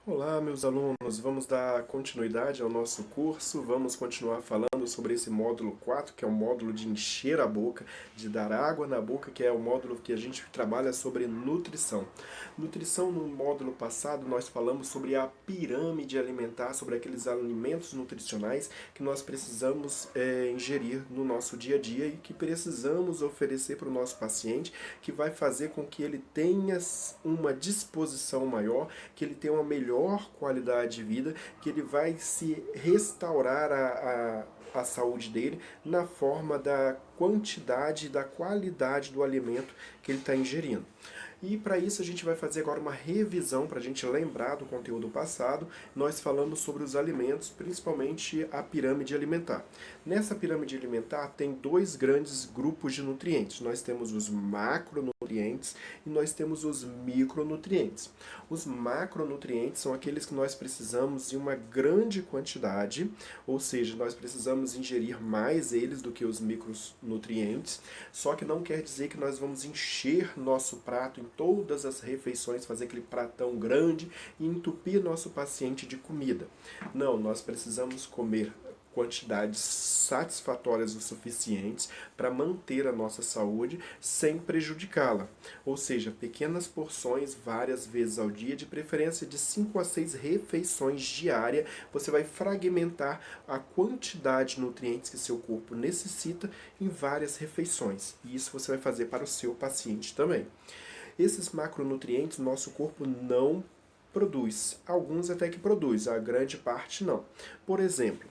Olá, meus alunos, vamos dar continuidade ao nosso curso, vamos continuar falando sobre esse módulo 4, que é o módulo de encher a boca, de dar água na boca, que é o módulo que a gente trabalha sobre nutrição. Nutrição, no módulo passado, nós falamos sobre a pirâmide alimentar, sobre aqueles alimentos nutricionais que nós precisamos ingerir no nosso dia a dia e que precisamos oferecer para o nosso paciente, que vai fazer com que ele tenha uma disposição maior, que ele tenha uma melhor qualidade de vida, que ele vai se restaurar a saúde dele na forma da quantidade e da qualidade do alimento que ele está ingerindo. E para isso a gente vai fazer agora uma revisão para a gente lembrar do conteúdo passado. Nós falamos sobre os alimentos, principalmente a pirâmide alimentar. Nessa pirâmide alimentar tem dois grandes grupos de nutrientes. Nós temos os macronutrientes e nós temos os micronutrientes. Os macronutrientes são aqueles que nós precisamos em uma grande quantidade, ou seja, nós precisamos ingerir mais eles do que os micronutrientes, só que não quer dizer que nós vamos encher nosso prato em todas as refeições, fazer aquele pratão grande e entupir nosso paciente de comida. Não, nós precisamos comer quantidades satisfatórias o suficientes para manter a nossa saúde sem prejudicá-la. Ou seja, pequenas porções várias vezes ao dia, de preferência de 5 a 6 refeições diárias, você vai fragmentar a quantidade de nutrientes que seu corpo necessita em várias refeições. E isso você vai fazer para o seu paciente também. Esses macronutrientes nosso corpo não produz. Alguns até que produz, a grande parte não. Por exemplo,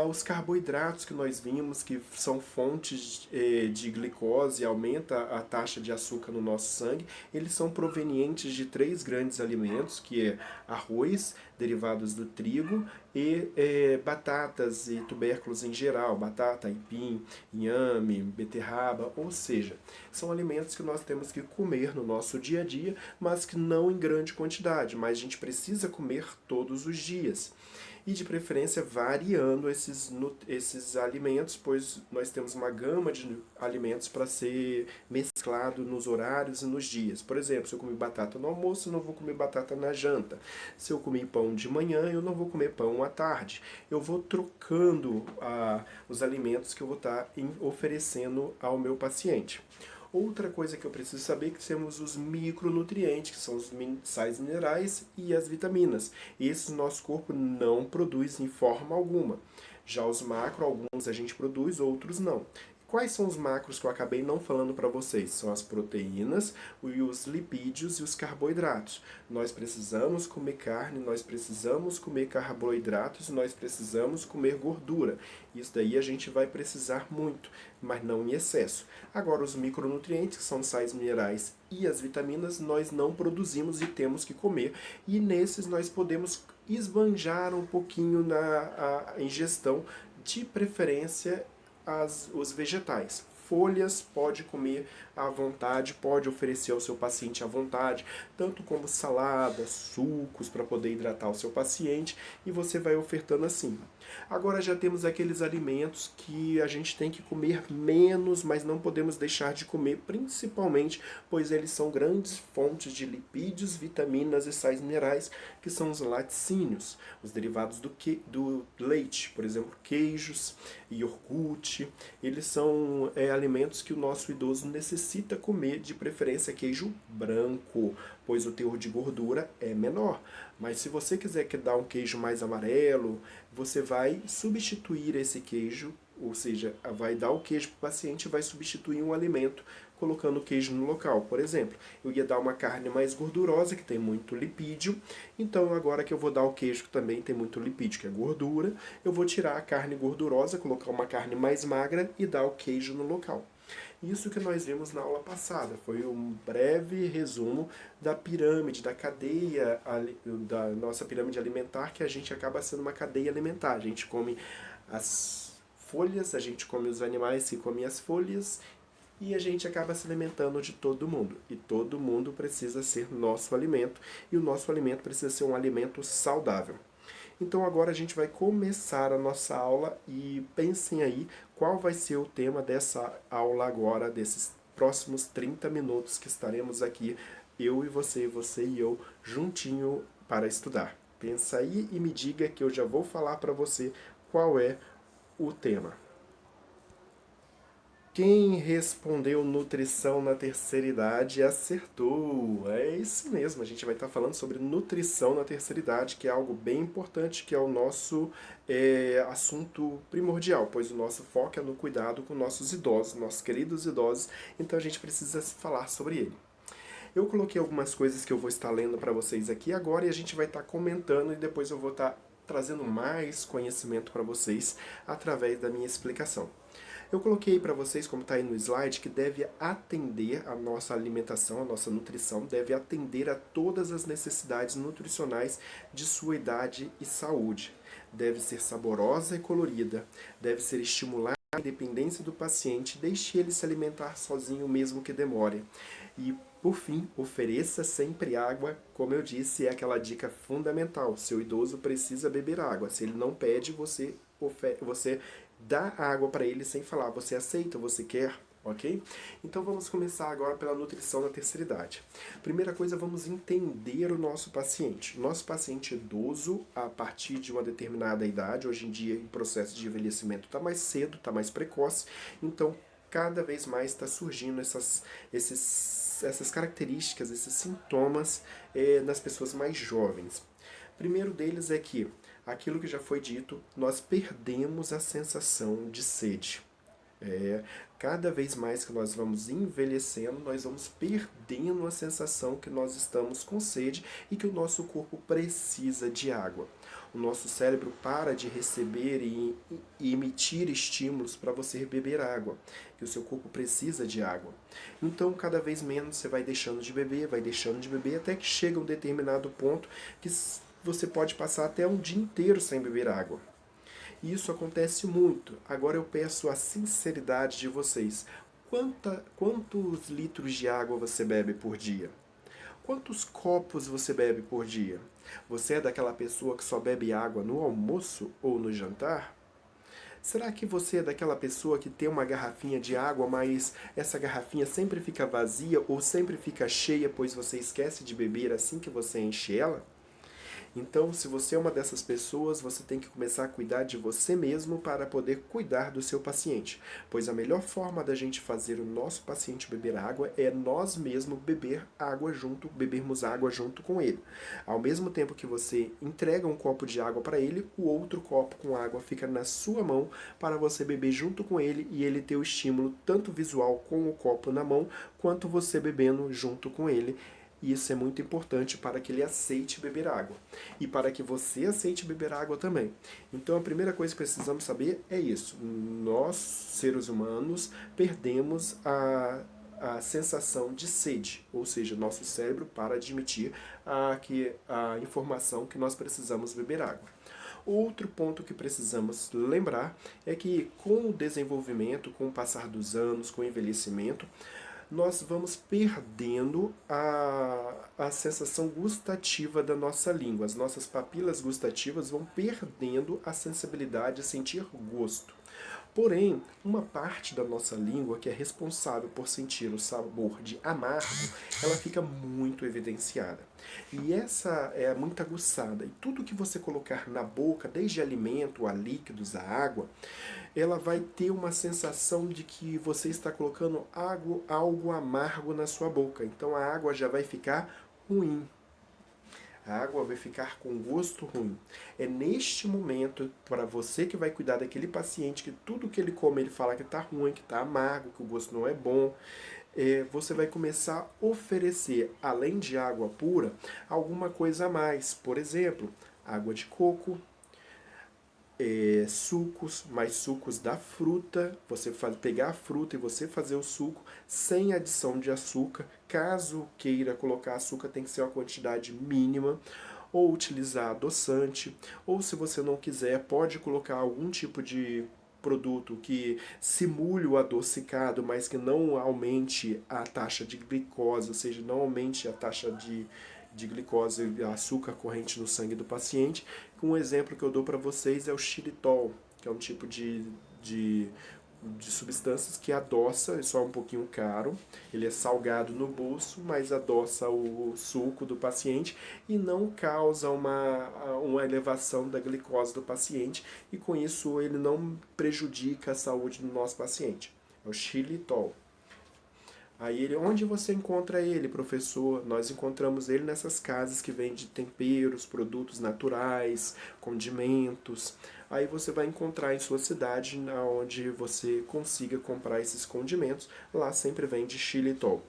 os carboidratos que nós vimos, que são fontes de glicose, aumenta a taxa de açúcar no nosso sangue, eles são provenientes de três grandes alimentos, que é arroz, derivados do trigo, e batatas e tubérculos em geral, batata, aipim, inhame, beterraba, ou seja, são alimentos que nós temos que comer no nosso dia a dia, mas que não em grande quantidade, mas a gente precisa comer todos os dias. E de preferência variando esses alimentos, pois nós temos uma gama de alimentos para ser mesclado nos horários e nos dias. Por exemplo, se eu comer batata no almoço, eu não vou comer batata na janta. Se eu comer pão de manhã, eu não vou comer pão à tarde. Eu vou trocando os alimentos que eu vou estar oferecendo ao meu paciente. Outra coisa que eu preciso saber é que temos os micronutrientes, que são os sais minerais e as vitaminas. Esses o nosso corpo não produz em forma alguma. Já os macro, alguns a gente produz, outros não. Quais são os macros que eu acabei não falando para vocês? São as proteínas, os lipídios e os carboidratos. Nós precisamos comer carne, nós precisamos comer carboidratos, nós precisamos comer gordura. Isso daí a gente vai precisar muito, mas não em excesso. Agora, os micronutrientes, que são sais minerais e as vitaminas, nós não produzimos e temos que comer. E nesses nós podemos esbanjar um pouquinho na ingestão, de preferência os vegetais. Folhas pode comer à vontade, pode oferecer ao seu paciente à vontade, tanto como saladas, sucos para poder hidratar o seu paciente, e você vai ofertando assim. Agora já temos aqueles alimentos que a gente tem que comer menos, mas não podemos deixar de comer, principalmente pois eles são grandes fontes de lipídios, vitaminas e sais minerais, que são os laticínios, os derivados do leite, por exemplo, queijos, iogurte. Eles são alimentos que o nosso idoso necessita comer, de preferência queijo branco, pois o teor de gordura é menor. Mas se você quiser dar um queijo mais amarelo, você vai substituir esse queijo, ou seja, vai dar o queijo para o paciente e vai substituir um alimento colocando o queijo no local. Por exemplo, eu ia dar uma carne mais gordurosa, que tem muito lipídio, então agora que eu vou dar o queijo que também tem muito lipídio, que é gordura, eu vou tirar a carne gordurosa, colocar uma carne mais magra e dar o queijo no local. Isso que nós vimos na aula passada foi um breve resumo da pirâmide, da cadeia, da nossa pirâmide alimentar, que a gente acaba sendo uma cadeia alimentar. A gente come as folhas, a gente come os animais que comem as folhas, e a gente acaba se alimentando de todo mundo. E todo mundo precisa ser nosso alimento, e o nosso alimento precisa ser um alimento saudável. Então agora a gente vai começar a nossa aula e pensem aí qual vai ser o tema dessa aula agora, desses próximos 30 minutos que estaremos aqui, eu e você e eu, juntinho para estudar. Pensa aí e me diga que eu já vou falar para você qual é o tema. Quem respondeu nutrição na terceira idade acertou. É isso mesmo, a gente vai estar falando sobre nutrição na terceira idade, que é algo bem importante, que é o nosso assunto primordial, pois o nosso foco é no cuidado com nossos idosos, nossos queridos idosos, então a gente precisa falar sobre ele. Eu coloquei algumas coisas que eu vou estar lendo para vocês aqui agora e a gente vai estar comentando e depois eu vou estar trazendo mais conhecimento para vocês através da minha explicação. Eu coloquei para vocês, como está aí no slide, que deve atender a nossa alimentação, a nossa nutrição, deve atender a todas as necessidades nutricionais de sua idade e saúde. Deve ser saborosa e colorida, deve ser estimular a independência do paciente, deixe ele se alimentar sozinho mesmo que demore. E, por fim, ofereça sempre água, como eu disse, é aquela dica fundamental. Seu idoso precisa beber água. Se ele não pede, você dá água para ele sem falar. Você aceita, você quer, ok? Então vamos começar agora pela nutrição na terceira idade. Primeira coisa, vamos entender o nosso paciente. Nosso paciente idoso, a partir de uma determinada idade, hoje em dia o processo de envelhecimento está mais cedo, está mais precoce, então cada vez mais está surgindo essas características, esses sintomas nas pessoas mais jovens. Primeiro deles é que, aquilo que já foi dito, nós perdemos a sensação de sede. Cada vez mais que nós vamos envelhecendo, nós vamos perdendo a sensação que nós estamos com sede e que o nosso corpo precisa de água. O nosso cérebro para de receber e emitir estímulos para você beber água, que o seu corpo precisa de água. Então, cada vez menos você vai deixando de beber, até que chega um determinado ponto que você pode passar até um dia inteiro sem beber água. E isso acontece muito. Agora eu peço a sinceridade de vocês. Quantos litros de água você bebe por dia? Quantos copos você bebe por dia? Você é daquela pessoa que só bebe água no almoço ou no jantar? Será que você é daquela pessoa que tem uma garrafinha de água, mas essa garrafinha sempre fica vazia ou sempre fica cheia, pois você esquece de beber assim que você enche ela? Então, se você é uma dessas pessoas, você tem que começar a cuidar de você mesmo para poder cuidar do seu paciente. Pois a melhor forma da gente fazer o nosso paciente beber água é nós mesmos bebermos água junto com ele. Ao mesmo tempo que você entrega um copo de água para ele, o outro copo com água fica na sua mão para você beber junto com ele e ele ter o estímulo tanto visual com o copo na mão, quanto você bebendo junto com ele. E isso é muito importante para que ele aceite beber água. E para que você aceite beber água também. Então a primeira coisa que precisamos saber é isso. Nós, seres humanos, perdemos a sensação de sede. Ou seja, nosso cérebro para de emitir a informação que nós precisamos beber água. Outro ponto que precisamos lembrar é que com o desenvolvimento, com o passar dos anos, com o envelhecimento, nós vamos perdendo a sensação gustativa da nossa língua. As nossas papilas gustativas vão perdendo a sensibilidade a sentir gosto. Porém, uma parte da nossa língua que é responsável por sentir o sabor de amargo, ela fica muito evidenciada. E essa é muito aguçada. E tudo que você colocar na boca, desde alimento a líquidos, a água, ela vai ter uma sensação de que você está colocando algo amargo na sua boca. Então a água já vai ficar ruim. A água vai ficar com gosto ruim. É neste momento, para você que vai cuidar daquele paciente, que tudo que ele come ele fala que está ruim, que está amargo, que o gosto não é bom, você vai começar a oferecer, além de água pura, alguma coisa a mais. Por exemplo, água de coco, sucos, mais sucos da fruta, você pegar a fruta e você fazer o suco sem adição de açúcar. Caso queira colocar açúcar, tem que ser uma quantidade mínima, ou utilizar adoçante, ou se você não quiser, pode colocar algum tipo de produto que simule o adocicado, mas que não aumente a taxa de glicose, ou seja, não aumente a taxa de glicose e açúcar corrente no sangue do paciente. Um exemplo que eu dou para vocês é o xilitol, que é um tipo de de substâncias que adoça, é só um pouquinho caro, ele é salgado no bolso, mas adoça o suco do paciente e não causa uma elevação da glicose do paciente e com isso ele não prejudica a saúde do nosso paciente. É o xilitol. Aí ele, onde você encontra ele, professor? Nós encontramos ele nessas casas que vendem temperos, produtos naturais, condimentos. Aí você vai encontrar em sua cidade, onde você consiga comprar esses condimentos. Lá sempre vende xilitol.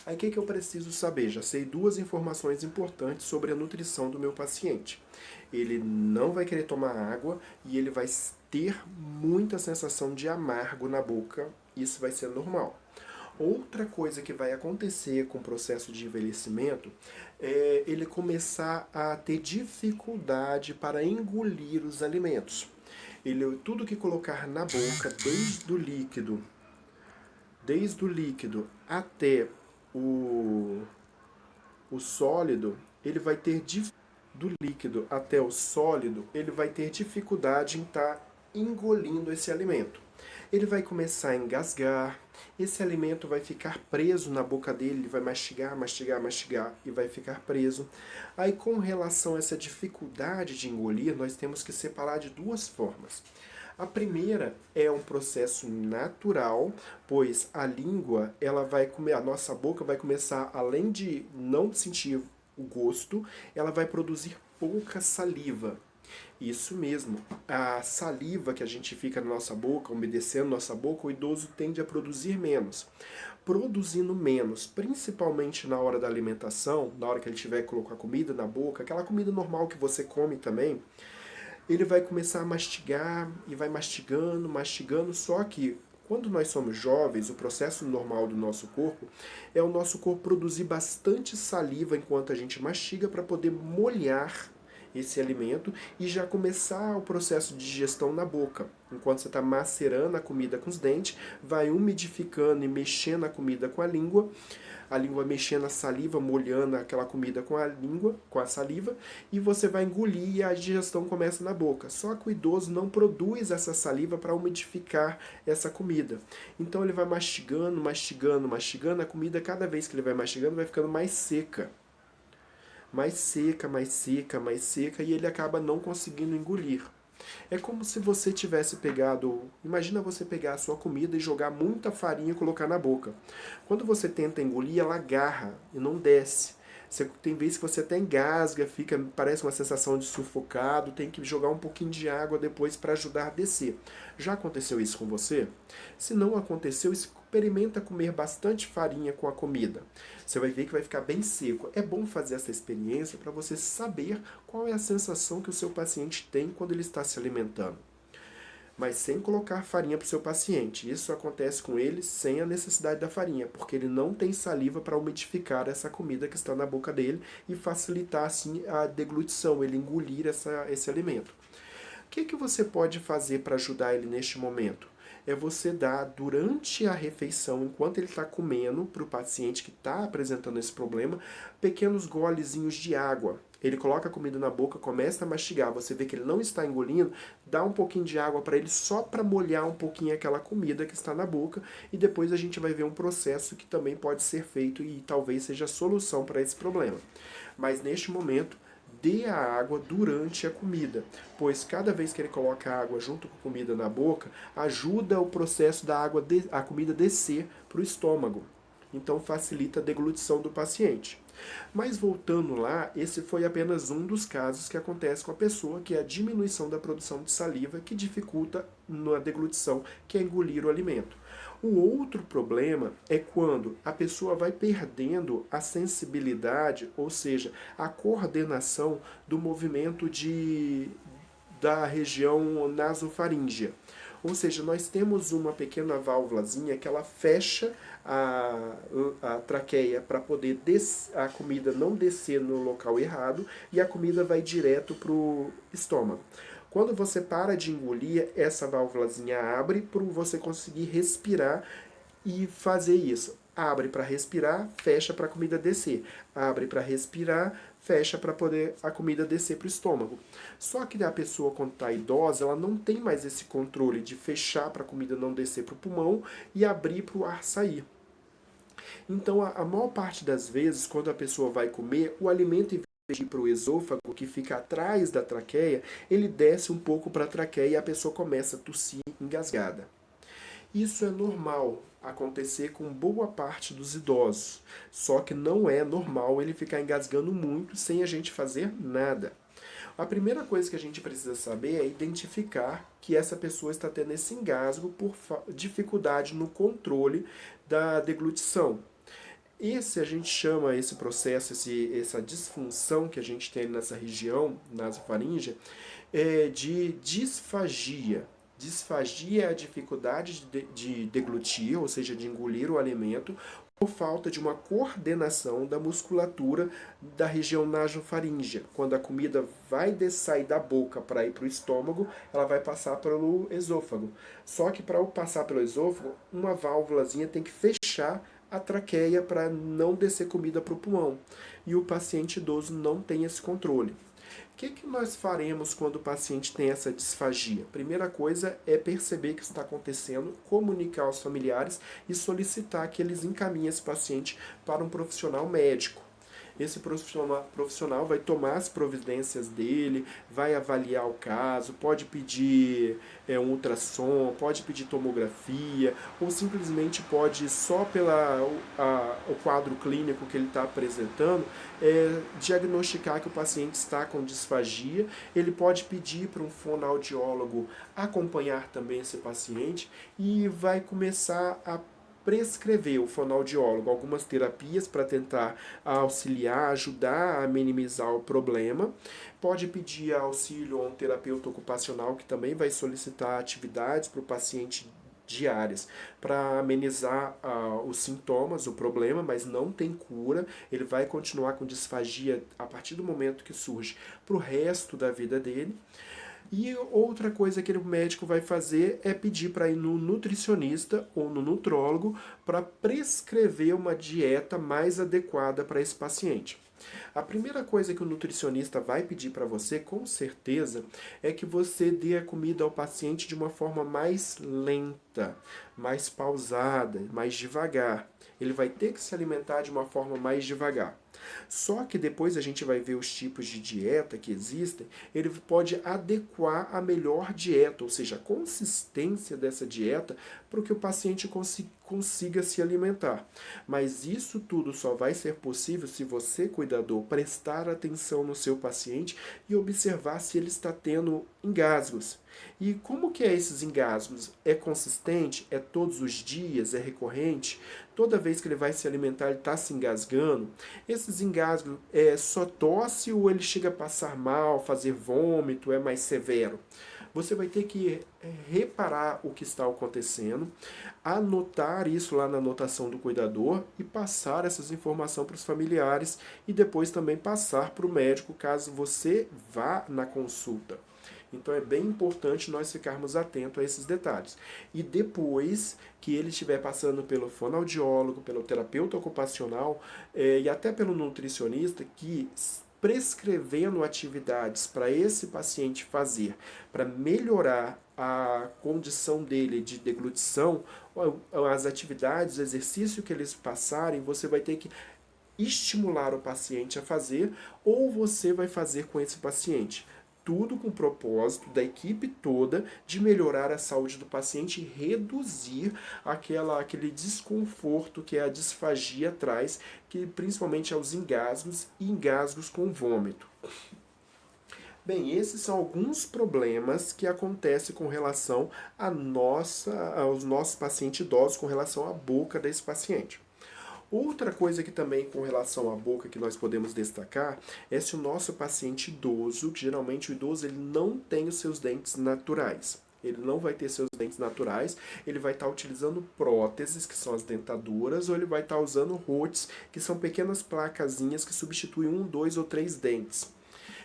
Aí o que eu preciso saber? Já sei duas informações importantes sobre a nutrição do meu paciente. Ele não vai querer tomar água e ele vai ter muita sensação de amargo na boca. Isso vai ser normal. Outra coisa que vai acontecer com o processo de envelhecimento é ele começar a ter dificuldade para engolir os alimentos. Tudo que colocar na boca, desde o líquido até o, o sólido, ele vai ter do líquido até o sólido, ele vai ter dificuldade em estar engolindo esse alimento. Ele vai começar a engasgar, esse alimento vai ficar preso na boca dele, ele vai mastigar, mastigar, mastigar e vai ficar preso. Aí, com relação a essa dificuldade de engolir, nós temos que separar de duas formas. A primeira é um processo natural, pois a língua, a nossa boca vai começar, além de não sentir o gosto, ela vai produzir pouca saliva. Isso mesmo, a saliva que a gente fica na nossa boca, umedecendo nossa boca, o idoso tende a produzir menos. Produzindo menos, principalmente na hora da alimentação, na hora que ele tiver que colocar comida na boca, aquela comida normal que você come também, ele vai começar a mastigar e vai mastigando, mastigando, só que quando nós somos jovens, o processo normal do nosso corpo é o nosso corpo produzir bastante saliva enquanto a gente mastiga para poder molhar esse alimento e já começar o processo de digestão na boca. Enquanto você está macerando a comida com os dentes, vai umidificando e mexendo a comida com a língua mexendo a saliva, molhando aquela comida com a língua, com a saliva, e você vai engolir e a digestão começa na boca. Só que o idoso não produz essa saliva para umidificar essa comida. Então ele vai mastigando, mastigando, mastigando, a comida cada vez que ele vai mastigando vai ficando mais seca. Mais seca, mais seca, mais seca, e ele acaba não conseguindo engolir. É como se você tivesse pegado. Imagina você pegar a sua comida e jogar muita farinha e colocar na boca. Quando você tenta engolir, ela agarra e não desce. Tem vezes que você até engasga, parece uma sensação de sufocado, tem que jogar um pouquinho de água depois para ajudar a descer. Já aconteceu isso com você? Se não aconteceu, experimenta comer bastante farinha com a comida. Você vai ver que vai ficar bem seco. É bom fazer essa experiência para você saber qual é a sensação que o seu paciente tem quando ele está se alimentando. Mas sem colocar farinha para o seu paciente. Isso acontece com ele sem a necessidade da farinha, porque ele não tem saliva para umidificar essa comida que está na boca dele e facilitar assim a deglutição, ele engolir esse alimento. O que você pode fazer para ajudar ele neste momento? É você dar durante a refeição, enquanto ele está comendo, para o paciente que está apresentando esse problema, pequenos golezinhos de água. Ele coloca a comida na boca, começa a mastigar, você vê que ele não está engolindo, dá um pouquinho de água para ele só para molhar um pouquinho aquela comida que está na boca e depois a gente vai ver um processo que também pode ser feito e talvez seja a solução para esse problema. Mas neste momento, dê a água durante a comida, pois cada vez que ele coloca a água junto com a comida na boca, ajuda o processo da água, a comida descer para o estômago. Então facilita a deglutição do paciente. Mas voltando lá, esse foi apenas um dos casos que acontece com a pessoa, que é a diminuição da produção de saliva, que dificulta na deglutição, que é engolir o alimento. O outro problema é quando a pessoa vai perdendo a sensibilidade, ou seja, a coordenação do movimento da região nasofaríngea. Ou seja, nós temos uma pequena válvulazinha que ela fecha a traqueia para poder a comida não descer no local errado e a comida vai direto para o estômago. Quando você para de engolir, essa válvulazinha abre para você conseguir respirar e fazer isso. Abre para respirar, fecha para a comida descer. Abre para respirar, fecha para poder a comida descer para o estômago. Só que a pessoa, quando está idosa, ela não tem mais esse controle de fechar para a comida não descer para o pulmão e abrir para o ar sair. Então, a maior parte das vezes, quando a pessoa vai comer, o alimento, em vez de ir para o esôfago, que fica atrás da traqueia, ele desce um pouco para a traqueia e a pessoa começa a tossir engasgada. Isso é normal acontecer com boa parte dos idosos, só que não é normal ele ficar engasgando muito sem a gente fazer nada. A primeira coisa que a gente precisa saber é identificar que essa pessoa está tendo esse engasgo por dificuldade no controle da deglutição. A gente chama esse processo, essa disfunção que a gente tem nessa região, nasofaríngea, de disfagia. Disfagia é a dificuldade de deglutir, ou seja, de engolir o alimento, por falta de uma coordenação da musculatura da região nasofaríngea. Quando a comida vai sair da boca para ir para o estômago, ela vai passar pelo esôfago. Só que para passar pelo esôfago, uma válvulazinha tem que fechar a traqueia para não descer comida para o pulmão. E o paciente idoso não tem esse controle. O que nós faremos quando o paciente tem essa disfagia? Primeira coisa é perceber que isso está acontecendo, comunicar aos familiares e solicitar que eles encaminhem esse paciente para um profissional médico. Esse profissional vai tomar as providências dele, vai avaliar o caso, pode pedir um ultrassom, pode pedir tomografia, ou simplesmente pode, só o quadro clínico que ele está apresentando, diagnosticar que o paciente está com disfagia. Ele pode pedir para um fonoaudiólogo acompanhar também esse paciente e vai começar a prescrever o fonoaudiólogo algumas terapias para tentar auxiliar, ajudar a minimizar o problema. Pode pedir auxílio a um terapeuta ocupacional que também vai solicitar atividades para o paciente diárias para amenizar os sintomas, o problema, mas não tem cura. Ele vai continuar com disfagia a partir do momento que surge para o resto da vida dele. E outra coisa que o médico vai fazer é pedir para ir no nutricionista ou no nutrólogo para prescrever uma dieta mais adequada para esse paciente. A primeira coisa que o nutricionista vai pedir para você, com certeza, é que você dê a comida ao paciente de uma forma mais lenta, mais pausada, mais devagar. Ele vai ter que se alimentar de uma forma mais devagar. Só que depois a gente vai ver os tipos de dieta que existem, ele pode adequar a melhor dieta, ou seja, a consistência dessa dieta para que o paciente consiga se alimentar. Mas isso tudo só vai ser possível se você, cuidador, prestar atenção no seu paciente e observar se ele está tendo engasgos. E como que é esses engasgos? É consistente? É todos os dias? É recorrente? Toda vez que ele vai se alimentar, ele está se engasgando? Esses engasgos é só tosse ou ele chega a passar mal, fazer vômito, é mais severo? Você vai ter que reparar o que está acontecendo, anotar isso lá na anotação do cuidador e passar essas informações para os familiares e depois também passar para o médico caso você vá na consulta. Então é bem importante nós ficarmos atentos a esses detalhes. E depois que ele estiver passando pelo fonoaudiólogo, pelo terapeuta ocupacional e até pelo nutricionista, que prescrevendo atividades para esse paciente fazer, para melhorar a condição dele de deglutição, as atividades, o exercício que eles passarem, você vai ter que estimular o paciente a fazer ou você vai fazer com esse paciente. Tudo com o propósito da equipe toda de melhorar a saúde do paciente e reduzir aquele desconforto que a disfagia traz, que principalmente aos engasgos e engasgos com vômito. Bem, esses são alguns problemas que acontecem com relação aos nossos pacientes idosos, com relação à boca desse paciente. Outra coisa que também com relação à boca que nós podemos destacar é se o nosso paciente idoso, que geralmente o idoso ele não tem os seus dentes naturais. Ele não vai ter seus dentes naturais, ele vai estar utilizando próteses, que são as dentaduras, ou ele vai estar usando rotes, que são pequenas placazinhas que substituem 1, 2 ou 3 dentes.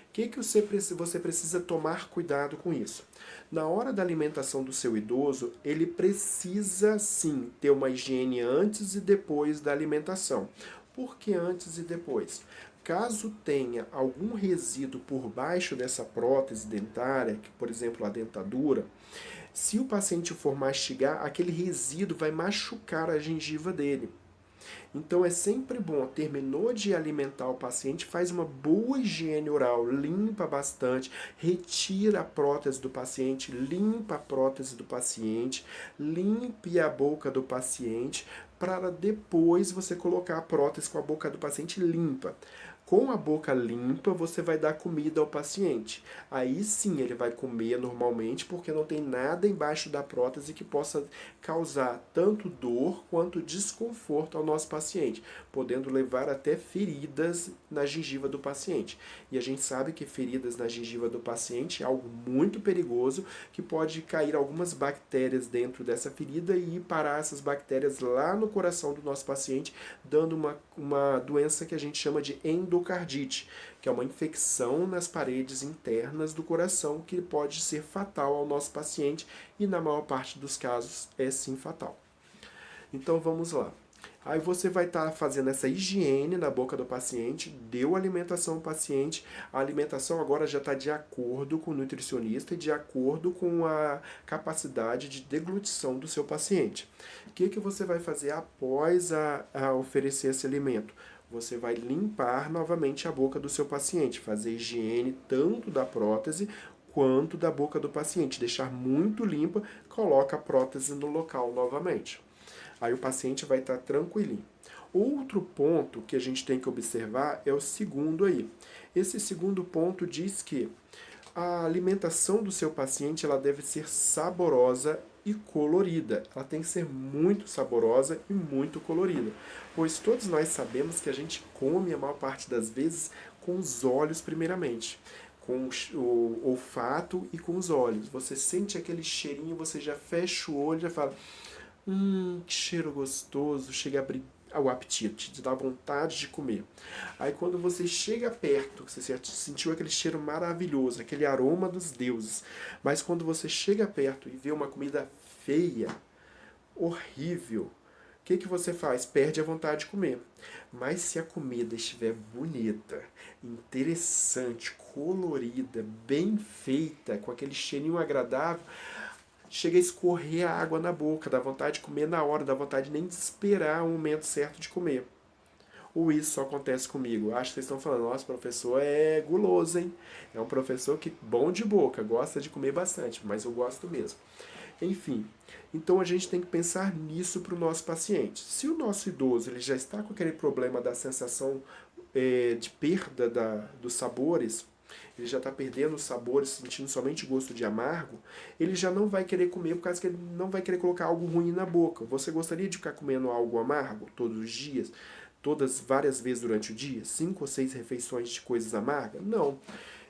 O que você precisa tomar cuidado com isso? Na hora da alimentação do seu idoso, ele precisa sim ter uma higiene antes e depois da alimentação. Por que antes e depois? Caso tenha algum resíduo por baixo dessa prótese dentária, que, por exemplo, a dentadura, se o paciente for mastigar, aquele resíduo vai machucar a gengiva dele. Então é sempre bom, terminou de alimentar o paciente, faz uma boa higiene oral, limpa bastante, retira a prótese do paciente, limpa a prótese do paciente, limpe a boca do paciente, para depois você colocar a prótese com a boca do paciente limpa. Com a boca limpa, você vai dar comida ao paciente. Aí sim ele vai comer normalmente, porque não tem nada embaixo da prótese que possa causar tanto dor quanto desconforto ao nosso paciente, podendo levar até feridas na gengiva do paciente. E a gente sabe que feridas na gengiva do paciente é algo muito perigoso, que pode cair algumas bactérias dentro dessa ferida e parar essas bactérias lá no coração do nosso paciente, dando uma doença que a gente chama de endocardite, que é uma infecção nas paredes internas do coração que pode ser fatal ao nosso paciente e na maior parte dos casos é sim fatal. Então vamos lá. Aí você vai estar fazendo essa higiene na boca do paciente, deu alimentação ao paciente, a alimentação agora já está de acordo com o nutricionista e de acordo com a capacidade de deglutição do seu paciente. O que você vai fazer após a oferecer esse alimento? Você vai limpar novamente a boca do seu paciente, fazer higiene tanto da prótese quanto da boca do paciente, deixar muito limpa, coloca a prótese no local novamente. Aí o paciente vai estar tranquilinho. Outro ponto que a gente tem que observar é o segundo aí. Esse segundo ponto diz que a alimentação do seu paciente ela deve ser saborosa e colorida. Ela tem que ser muito saborosa e muito colorida, pois todos nós sabemos que a gente come a maior parte das vezes com os olhos primeiramente, com o olfato e com os olhos. Você sente aquele cheirinho, você já fecha o olho e já fala: que cheiro gostoso, chega a abrir o apetite, te dá vontade de comer. Aí quando você chega perto, você sentiu aquele cheiro maravilhoso, aquele aroma dos deuses, mas quando você chega perto e vê uma comida feia, horrível, o que você faz? Perde a vontade de comer. Mas se a comida estiver bonita, interessante, colorida, bem feita, com aquele cheirinho agradável, chega a escorrer a água na boca, dá vontade de comer na hora, dá vontade nem de esperar o momento certo de comer. Ou isso só acontece comigo? Acho que vocês estão falando, nossa, professor é guloso, hein? É um professor que bom de boca, gosta de comer bastante, mas eu gosto mesmo. Enfim, então a gente tem que pensar nisso para o nosso paciente. Se o nosso idoso ele já está com aquele problema da sensação de perda dos sabores, ele já está perdendo os sabores, sentindo somente gosto de amargo, ele já não vai querer comer por causa que ele não vai querer colocar algo ruim na boca. Você gostaria de ficar comendo algo amargo todos os dias? Todas, várias vezes durante o dia? 5 ou 6 refeições de coisas amargas? Não.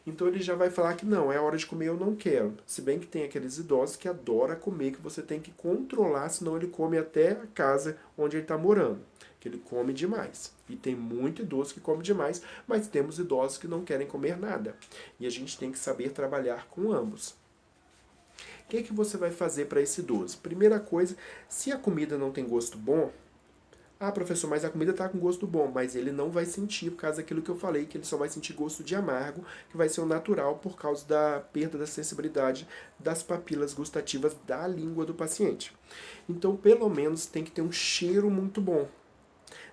Então ele já vai falar que não, é hora de comer, eu não quero. Se bem que tem aqueles idosos que adoram comer, que você tem que controlar, senão ele come até a casa onde ele está morando. Que ele come demais. E tem muito idoso que come demais, mas temos idosos que não querem comer nada. E a gente tem que saber trabalhar com ambos. O que você vai fazer para esse idoso? Primeira coisa, se a comida não tem gosto bom, professor, mas a comida está com gosto bom, mas ele não vai sentir por causa daquilo que eu falei, que ele só vai sentir gosto de amargo, que vai ser o natural por causa da perda da sensibilidade das papilas gustativas da língua do paciente. Então, pelo menos, tem que ter um cheiro muito bom.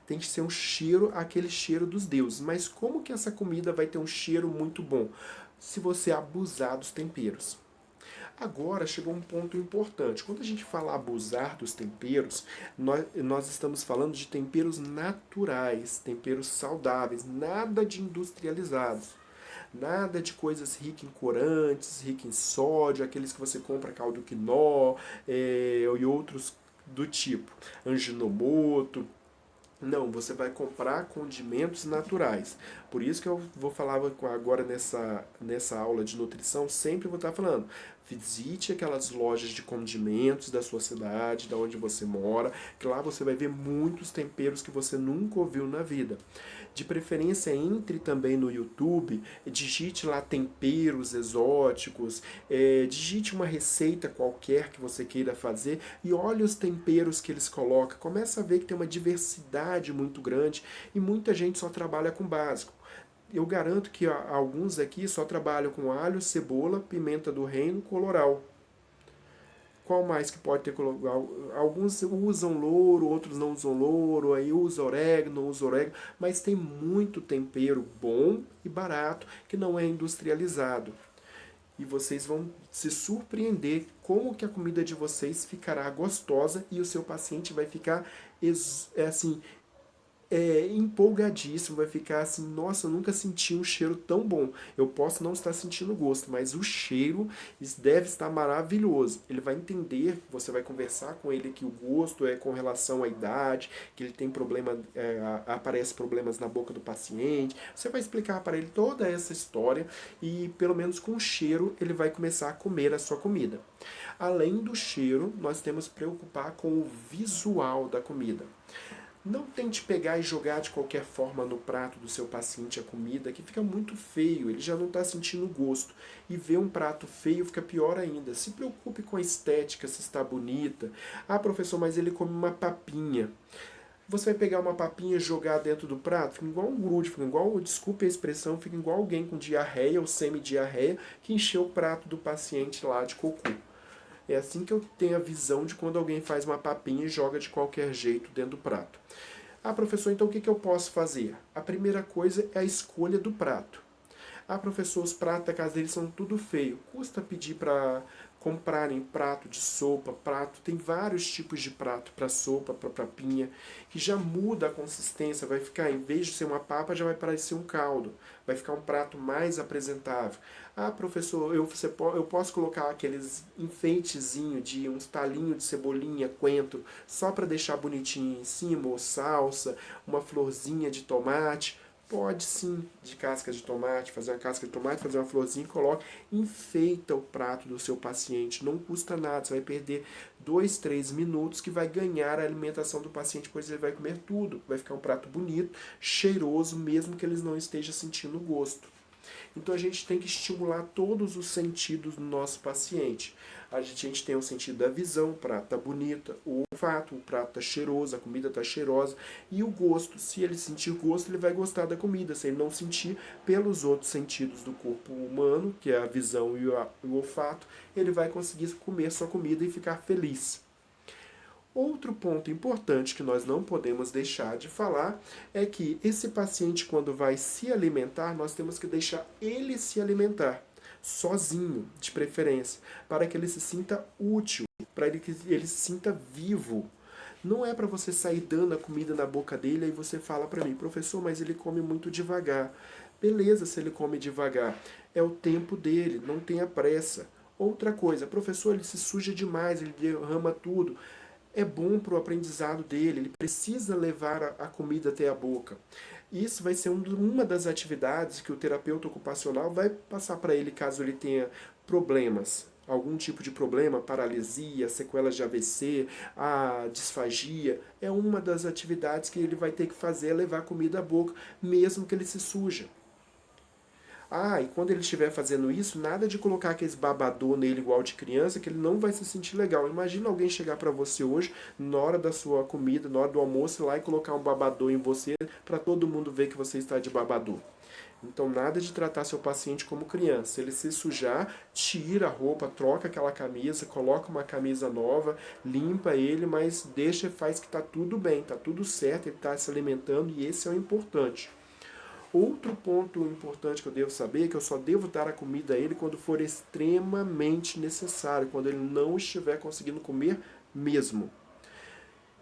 Tem que ser um cheiro, aquele cheiro dos deuses. Mas como que essa comida vai ter um cheiro muito bom? Se você abusar dos temperos. Agora chegou um ponto importante. Quando a gente fala abusar dos temperos, nós estamos falando de temperos naturais, temperos saudáveis, nada de industrializados. Nada de coisas ricas em corantes, ricas em sódio, aqueles que você compra caldo quinó e outros do tipo. Ajinomoto. Não, você vai comprar condimentos naturais. Por isso que eu vou falar agora nessa aula de nutrição, sempre vou estar falando. Visite aquelas lojas de condimentos da sua cidade, da onde você mora, que lá você vai ver muitos temperos que você nunca ouviu na vida. De preferência, entre também no YouTube, digite lá temperos exóticos, digite uma receita qualquer que você queira fazer e olhe os temperos que eles colocam. Começa a ver que tem uma diversidade muito grande e muita gente só trabalha com básico. Eu garanto que alguns aqui só trabalham com alho, cebola, pimenta do reino, colorau. Qual mais que pode ter colocado? Alguns usam louro, outros não usam louro, aí usa orégano, não usa orégano, mas tem muito tempero bom e barato que não é industrializado. E vocês vão se surpreender como que a comida de vocês ficará gostosa e o seu paciente vai ficar assim, empolgadíssimo, vai ficar assim, nossa, eu nunca senti um cheiro tão bom. Eu posso não estar sentindo gosto, mas o cheiro deve estar maravilhoso. Ele vai entender, você vai conversar com ele que o gosto é com relação à idade, que ele tem problema, aparece problemas na boca do paciente. Você vai explicar para ele toda essa história e pelo menos com o cheiro ele vai começar a comer a sua comida. Além do cheiro, nós temos que preocupar com o visual da comida. Não tente pegar e jogar de qualquer forma no prato do seu paciente a comida, que fica muito feio, ele já não está sentindo gosto. E ver um prato feio fica pior ainda. Se preocupe com a estética, se está bonita. Ah, professor, mas ele come uma papinha. Você vai pegar uma papinha e jogar dentro do prato, fica igual um grude, fica igual, desculpe a expressão, fica igual alguém com diarreia ou semi-diarreia que encheu o prato do paciente lá de cocô. É assim que eu tenho a visão de quando alguém faz uma papinha e joga de qualquer jeito dentro do prato. Ah, professor, então o que eu posso fazer? A primeira coisa é a escolha do prato. Ah, professor, os pratos da casa deles são tudo feio. Custa pedir para comprarem prato de sopa, prato, tem vários tipos de prato para sopa, para papinha, que já muda a consistência, vai ficar, em vez de ser uma papa, já vai parecer um caldo, vai ficar um prato mais apresentável. Ah, professor, eu posso colocar aqueles enfeitezinhos de uns talinhos de cebolinha, coentro, só para deixar bonitinho em cima, ou salsa, uma florzinha de tomate. Pode sim, de casca de tomate, fazer uma casca de tomate, fazer uma florzinha e coloca, enfeita o prato do seu paciente, não custa nada, você vai perder 2, 3 minutos que vai ganhar a alimentação do paciente, pois ele vai comer tudo, vai ficar um prato bonito, cheiroso, mesmo que eles não estejam sentindo gosto. Então a gente tem que estimular todos os sentidos do nosso paciente. A gente tem o sentido da visão, o prato está bonito, o olfato, o prato está cheiroso, a comida está cheirosa, e o gosto. Se ele sentir gosto, ele vai gostar da comida. Se ele não sentir, pelos outros sentidos do corpo humano, que é a visão e o olfato, ele vai conseguir comer sua comida e ficar feliz. Outro ponto importante que nós não podemos deixar de falar é que esse paciente, quando vai se alimentar, nós temos que deixar ele se alimentar, sozinho, de preferência, para que ele se sinta útil, para que ele se sinta vivo. Não é para você sair dando a comida na boca dele e você fala para mim, professor, mas ele come muito devagar. Beleza, se ele come devagar, é o tempo dele, não tenha pressa. Outra coisa, professor, ele se suja demais, ele derrama tudo. É bom para o aprendizado dele, ele precisa levar a comida até a boca. Isso vai ser uma das atividades que o terapeuta ocupacional vai passar para ele caso ele tenha problemas, algum tipo de problema, paralisia, sequelas de AVC, a disfagia. É uma das atividades que ele vai ter que fazer, é levar a comida à boca, mesmo que ele se suja. Ah, e quando ele estiver fazendo isso, nada de colocar aqueles babador nele igual de criança, que ele não vai se sentir legal. Imagina alguém chegar para você hoje, na hora da sua comida, na hora do almoço, ir lá e colocar um babador em você, para todo mundo ver que você está de babador. Então, nada de tratar seu paciente como criança. Se ele se sujar, tira a roupa, troca aquela camisa, coloca uma camisa nova, limpa ele, mas deixa, faz que está tudo bem, está tudo certo, ele está se alimentando e esse é o importante. Outro ponto importante que eu devo saber é que eu só devo dar a comida a ele quando for extremamente necessário, quando ele não estiver conseguindo comer mesmo.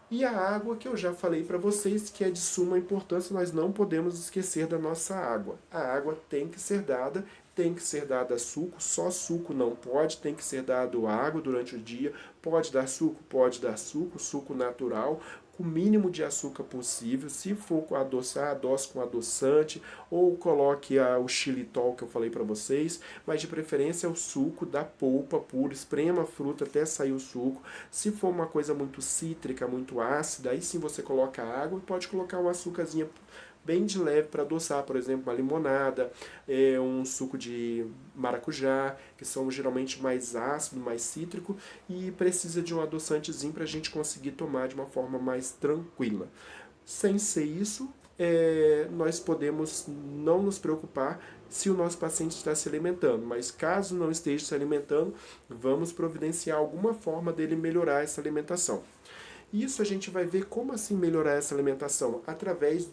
E a água que eu já falei para vocês que é de suma importância, nós não podemos esquecer da nossa água. A água tem que ser dada suco, só suco não pode, tem que ser dado água durante o dia, pode dar suco, suco natural, o mínimo de açúcar possível. Se for adoçar, adoce com adoçante ou coloque o xilitol que eu falei para vocês, mas de preferência o suco da polpa pura, esprema a fruta até sair o suco. Se for uma coisa muito cítrica, muito ácida, aí sim você coloca água e pode colocar um açúcarzinho bem de leve para adoçar, por exemplo, uma limonada, um suco de maracujá, que são geralmente mais ácido, mais cítrico, e precisa de um adoçantezinho para a gente conseguir tomar de uma forma mais tranquila. Sem ser isso, nós podemos não nos preocupar se o nosso paciente está se alimentando, mas caso não esteja se alimentando, vamos providenciar alguma forma dele melhorar essa alimentação. Isso a gente vai ver como assim melhorar essa alimentação, através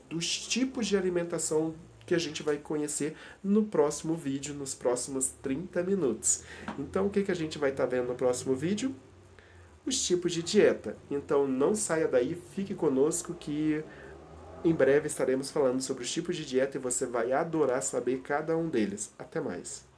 dos tipos de alimentação que a gente vai conhecer no próximo vídeo, nos próximos 30 minutos. Então o que a gente vai estar vendo no próximo vídeo? Os tipos de dieta. Então não saia daí, fique conosco que em breve estaremos falando sobre os tipos de dieta e você vai adorar saber cada um deles. Até mais!